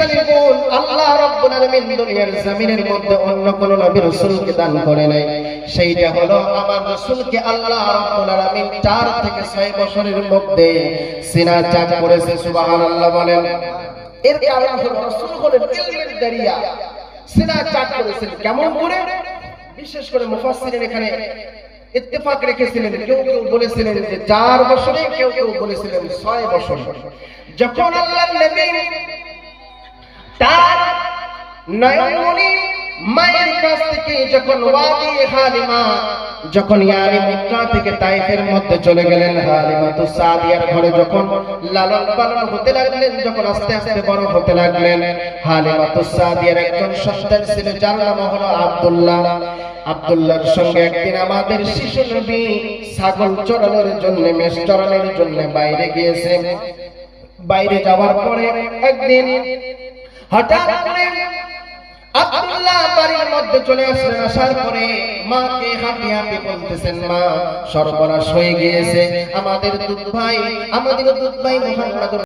শক্তিশালী গুণ আল্লাহ রাব্বুল আলামিন দুনিয়ার জমিনের মধ্যে অন্য কোন নবী রাসূলকে দান করে নাই। সেইটা হলো আমার রাসূলকে আল্লাহ রাব্বুল আলামিন 4 থেকে 6 বছরের মধ্যে সিনা চাক করেছে। সুবহানাল্লাহ বলেন। এর কারণ হলো রাসূল হলেন ইলমের দরিয়া, সিনা চাক করেছেন। কেমন করে? বিশেষ করে মুফাসসিরিন এখানে ইত্তেফাক রেখেছিলেন। কেউ কেউ বলেছিলেন যে 4 বছরে, কেউ কেউ বলেছিলেন 6 বছর। যখন আল্লাহর নবী তার নয়নমণি মায়ের কাছ থেকে যখন ওয়াদি হালিমা, যখন ইয়ানি মক্কা থেকে তায়েফের মধ্যে চলে গেলেন, হালিমাতুস সাদিয়ার ঘরে যখন লালন পালন হতে লাগলেন, যখন আস্তে আস্তে বড় হতে লাগলেন, হালিমাতুস সাদিয়ার একজন সন্তান ছিল যার নাম হলো আব্দুল্লাহ। আব্দুল্লাহর সঙ্গে একদিন আমাদের শিশু নবী ছাগল চড়ানোর জন্য, মেষ চড়ানোর জন্য বাইরে গিয়েছে। বাইরে যাওয়ার পরে একদিন হঠাৎ করে আব্দুল্লাহ বাড়ির মধ্যে চলে আসলেন। আসার পরে মাকে হাঁপি হাঁপি বলতেছেন, মা সর্বনাশ হয়ে গিয়েছে, আমাদের দুধ ভাই মুহাম্মদ